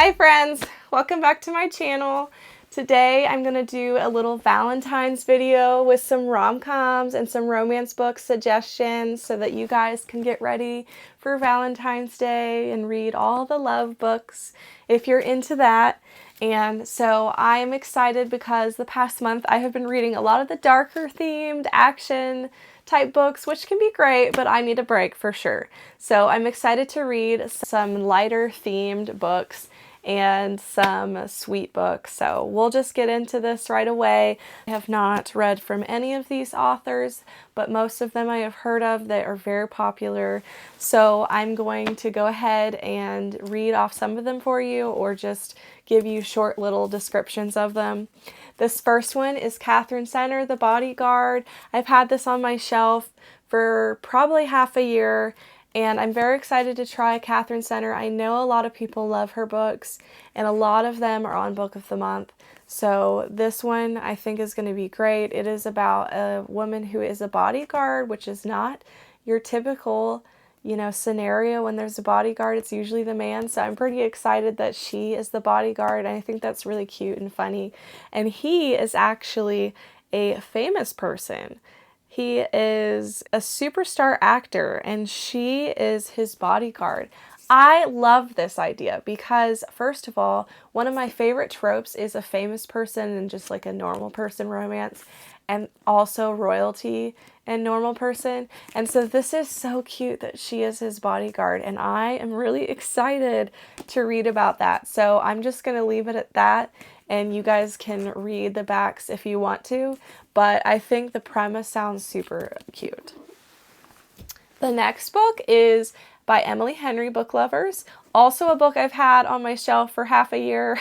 Hi friends, welcome back to my channel. Today I'm going to do a little Valentine's video with some rom-coms and some romance book suggestions so that you guys can get ready for Valentine's Day and read all the love books if you're into that. And so I'm excited because the past month I have been reading a lot of the darker themed action type books, which can be great, but I need a break for sure. So I'm excited to read some lighter themed books and some sweet books. So we'll just get into this right away. I have not read from any of these authors, but most of them I have heard of that are very popular. So I'm going to go ahead and read off some of them for you or just give you short little descriptions of them. This first one is Katherine The Bodyguard. I've had this on my shelf for probably half a year, and I'm very excited to try Katherine. I know a lot of people love her books, and a lot of them are on Book of the Month. So this one I think is going to be great. It is about a woman who is a bodyguard, which is not your typical, scenario when there's a bodyguard. It's usually the man. So I'm pretty excited that she is the bodyguard. And I think that's really cute and funny. And he is actually a famous person. He is a superstar actor and she is his bodyguard. I love this idea because, first of all, one of my favorite tropes is a famous person and just like a normal person romance, and also royalty and normal person. And so this is so cute that she is his bodyguard, and I am really excited to read about that. So I'm just going to leave it at that, and you guys can read the backs if you want to, but I think the premise sounds super cute. The next book is by Emily Henry, Book Lovers. Also a book I've had on my shelf for half a year,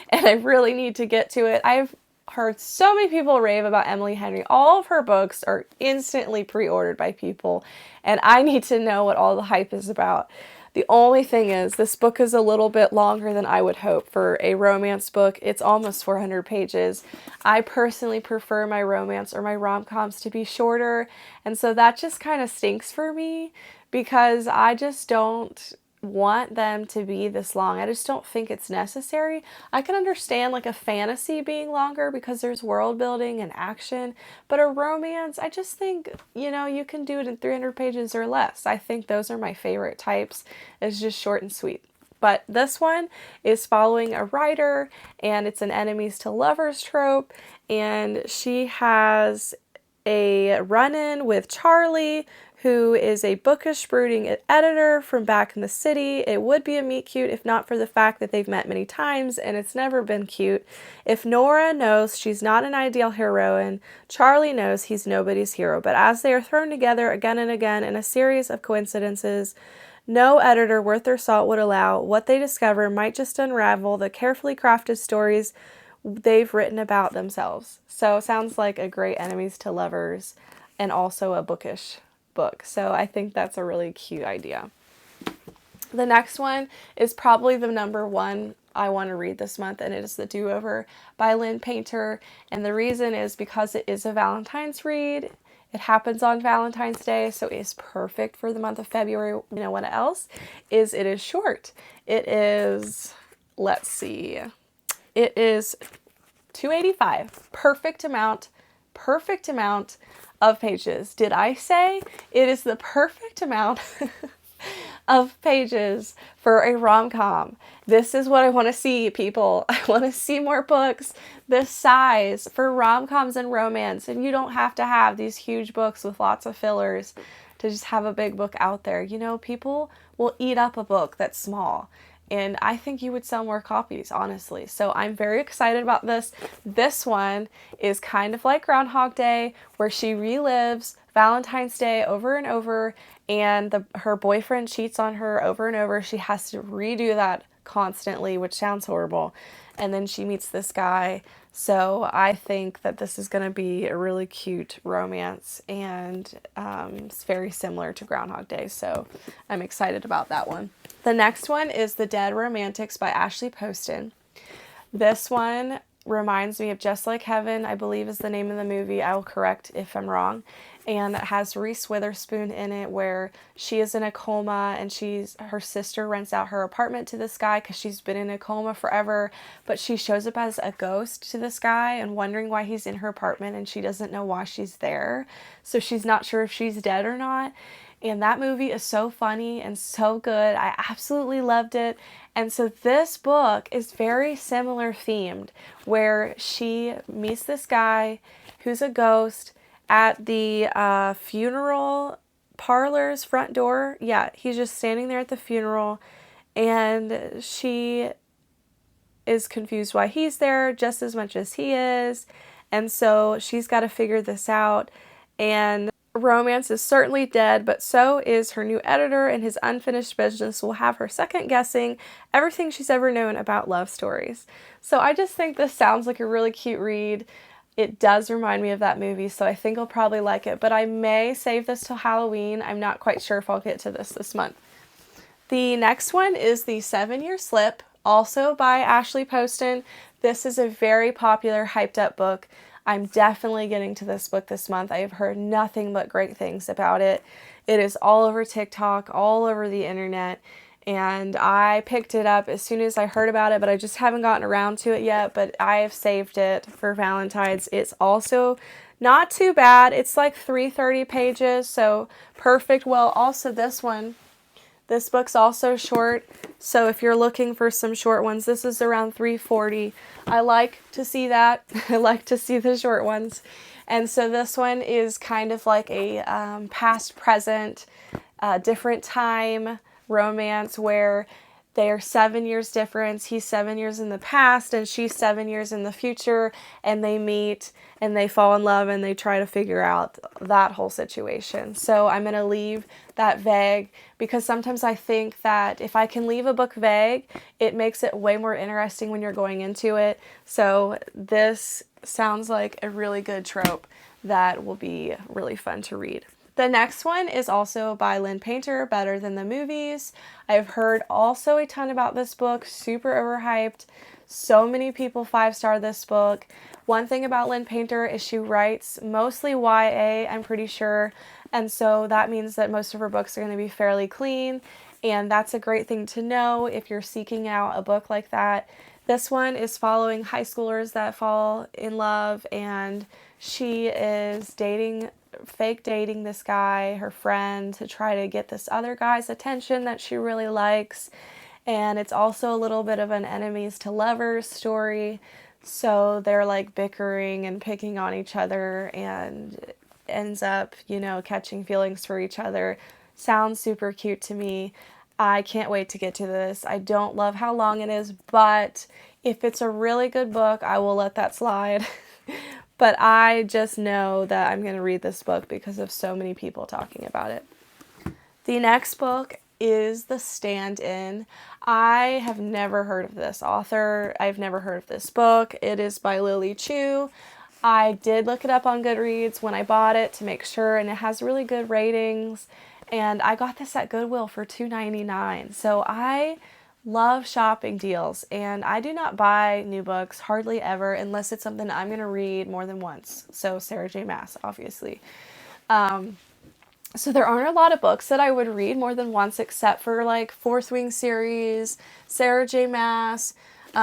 and I really need to get to it. I've heard so many people rave about Emily Henry. All of her books are instantly pre-ordered by people, and I need to know what all the hype is about. The only thing is, this book is a little bit longer than I would hope for a romance book. It's almost 400 pages. I personally prefer my romance or my rom-coms to be shorter, and so that just kind of stinks for me because I just don't want them to be this long. I just don't think it's necessary. I can understand like a fantasy being longer because there's world building and action, but a romance, I just think, you can do it in 300 pages or less. I think those are my favorite types. It's just short and sweet. But this one is following a writer, and it's an enemies to lovers trope, and she has a run-in with Charlie, who is a bookish, brooding editor from back in the city. It would be a meet cute if not for the fact that they've met many times, and it's never been cute. If Nora knows she's not an ideal heroine, Charlie knows he's nobody's hero. But as they are thrown together again and again in a series of coincidences, no editor worth their salt would allow, what they discover might just unravel the carefully crafted stories they've written about themselves. So sounds like a great enemies to lovers and also a bookish book. So I think that's a really cute idea. The next one is probably the number one I want to read this month, and it is The Doover by Lynn Painter. And the reason is because it is a Valentine's read. It happens on Valentine's Day, so it is perfect for the month of February. You know what else? It is short. It is, let's see, it is 285. Perfect amount of pages. Did I say it is the perfect amount of pages for a rom-com? This is what I want to see, people. I want to see more books this size for rom-coms and romance. And you don't have to have these huge books with lots of fillers to just have a big book out there. People will eat up a book that's small. And I think you would sell more copies, honestly. So I'm very excited about this. This one is kind of like Groundhog Day, where she relives Valentine's Day over and over, and her boyfriend cheats on her over and over. She has to redo that constantly, which sounds horrible. And then she meets this guy. So I think that this is going to be a really cute romance, and it's very similar to Groundhog Day. So I'm excited about that one. The next one is The Dead Romantics by Ashley Poston. This one reminds me of Just Like Heaven, I believe is the name of the movie. I will correct if I'm wrong. And it has Reese Witherspoon in it, where she is in a coma and her sister rents out her apartment to this guy because she's been in a coma forever, but she shows up as a ghost to this guy and wondering why he's in her apartment, and she doesn't know why she's there. So she's not sure if she's dead or not. And that movie is so funny and so good. I absolutely loved it. And so this book is very similar themed, where she meets this guy who's a ghost at the funeral parlor's front door. Yeah, he's just standing there at the funeral, and she is confused why he's there just as much as he is. And so she's got to figure this out. And romance is certainly dead, but so is her new editor, and his unfinished business will have her second guessing everything she's ever known about love stories. So I just think this sounds like a really cute read. It does remind me of that movie, so I think I'll probably like it, but I may save this till Halloween. I'm not quite sure if I'll get to this month. The next one is The 7-Year Slip, also by Ashley Poston. This is a very popular, hyped up book. I'm definitely getting to this book this month. I have heard nothing but great things about it. It is all over TikTok, all over the internet, and I picked it up as soon as I heard about it, but I just haven't gotten around to it yet, but I have saved it for Valentine's. It's also not too bad. It's like 330 pages, so perfect. Well, also this book's also short, so if you're looking for some short ones, this is around 340. I like to see that. I like to see the short ones. And so this one is kind of like a past, present, different time romance, where they are 7 years difference. He's 7 years in the past and she's 7 years in the future, and they meet and they fall in love and they try to figure out that whole situation. So I'm going to leave that vague, because sometimes I think that if I can leave a book vague, it makes it way more interesting when you're going into it. So this sounds like a really good trope that will be really fun to read. The next one is also by Lynn Painter, Better Than the Movies. I've heard also a ton about this book, super overhyped. So many people 5-star this book. One thing about Lynn Painter is she writes mostly YA, I'm pretty sure, and so that means that most of her books are going to be fairly clean, and that's a great thing to know if you're seeking out a book like that. This one is following high schoolers that fall in love, and she is fake dating this guy, her friend, to try to get this other guy's attention that she really likes. And it's also a little bit of an enemies to lovers story. So they're like bickering and picking on each other, and ends up, catching feelings for each other. Sounds super cute to me. I can't wait to get to this. I don't love how long it is, but if it's a really good book, I will let that slide. But I just know that I'm going to read this book because of so many people talking about it. The next book is The Stand-In. I have never heard of this author. I've never heard of this book. It is by Lily Chu. I did look it up on Goodreads when I bought it to make sure, and it has really good ratings. And I got this at Goodwill for $2.99. So I love shopping deals, and I do not buy new books hardly ever unless it's something I'm going to read more than once. So Sarah J. Maas, obviously. So there aren't a lot of books that I would read more than once, except for like Fourth Wing series, Sarah J. Maas.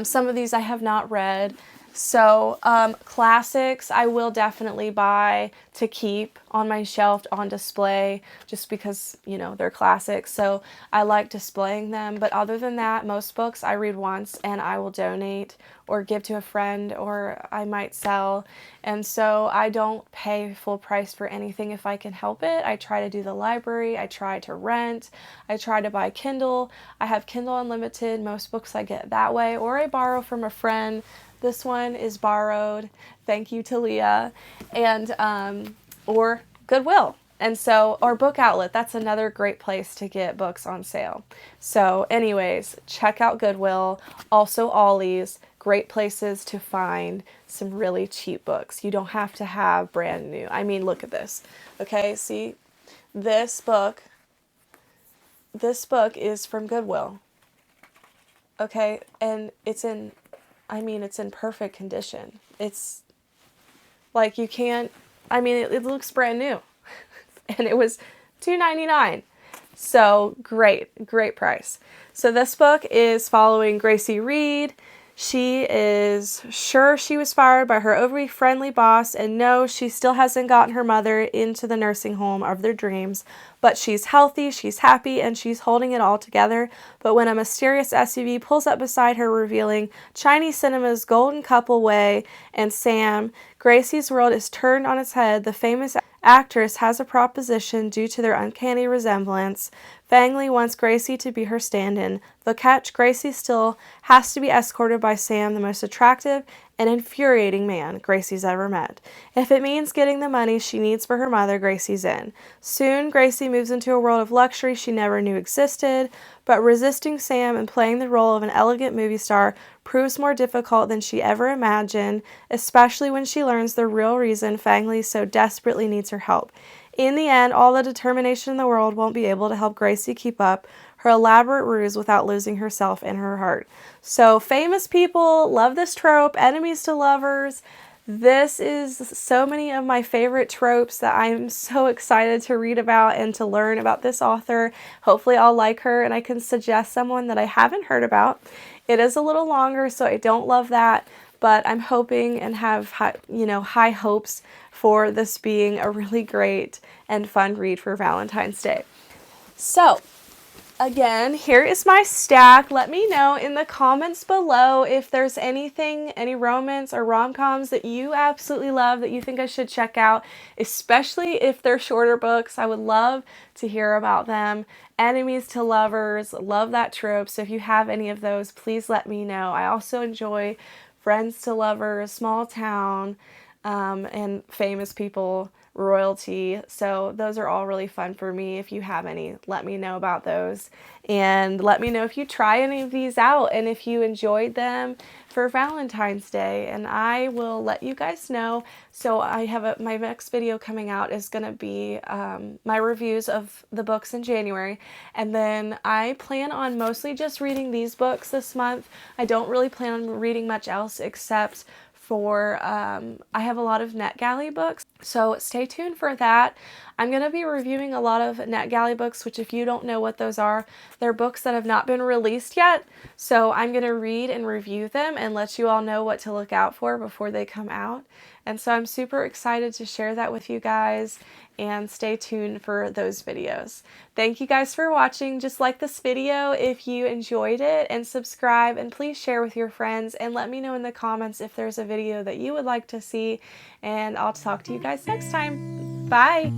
Some of these I have not read. So classics I will definitely buy to keep on my shelf on display, just because, they're classics. So I like displaying them. But other than that, most books I read once and I will donate or give to a friend, or I might sell. And so I don't pay full price for anything if I can help it. I try to do the library. I try to rent. I try to buy Kindle. I have Kindle Unlimited. Most books I get that way, or I borrow from a friend. This one is borrowed. Thank you to Leah. And, or Goodwill. And so, or Book Outlet. That's another great place to get books on sale. So anyways, check out Goodwill. Also Ollie's. Great places to find some really cheap books. You don't have to have brand new. I mean, look at this. Okay, see? This book is from Goodwill. Okay, and it's in I mean, it's in perfect condition. It's like you can't, I mean, it looks brand new. And it was $2.99. So great price. So this book is following Gracie Reed. She is sure she was fired by her overly friendly boss, and no, she still hasn't gotten her mother into the nursing home of their dreams, but she's healthy, she's happy, and she's holding it all together. But when a mysterious SUV pulls up beside her, revealing Chinese cinema's golden couple Wei and Sam, Gracie's world is turned on its head. The famous actress has a proposition due to their uncanny resemblance. Fang Li wants Gracie to be her stand-in. The catch, Gracie still has to be escorted by Sam, the most attractive and infuriating man Gracie's ever met. If it means getting the money she needs for her mother, Gracie's in. Soon, Gracie moves into a world of luxury she never knew existed, but resisting Sam and playing the role of an elegant movie star proves more difficult than she ever imagined, especially when she learns the real reason Fang Li so desperately needs her help. In the end, all the determination in the world won't be able to help Gracie keep up her elaborate ruse without losing herself and her heart. So famous people love this trope, enemies to lovers. This is so many of my favorite tropes that I'm so excited to read about and to learn about this author. Hopefully I'll like her and I can suggest someone that I haven't heard about. It is a little longer, so I don't love that, but I'm hoping and have high hopes for this being a really great and fun read for Valentine's Day. So, again, here is my stack. Let me know in the comments below if there's anything, any romance or rom-coms that you absolutely love that you think I should check out, especially if they're shorter books. I would love to hear about them. Enemies to lovers, love that trope. So if you have any of those, please let me know. I also enjoy friends to lovers, small town, and famous people, royalty. So those are all really fun for me. If you have any, let me know about those. And let me know if you try any of these out and if you enjoyed them for Valentine's Day. And I will let you guys know. So I have my next video coming out is going to be my reviews of the books in January. And then I plan on mostly just reading these books this month. I don't really plan on reading much else except for, I have a lot of NetGalley books, so stay tuned for that. I'm going to be reviewing a lot of NetGalley books, which if you don't know what those are, they're books that have not been released yet, so I'm going to read and review them and let you all know what to look out for before they come out. And so I'm super excited to share that with you guys, and stay tuned for those videos. Thank you guys for watching. Just like this video if you enjoyed it, and subscribe, and please share with your friends, and let me know in the comments if there's a video that you would like to see, and I'll talk to you guys next time. Bye!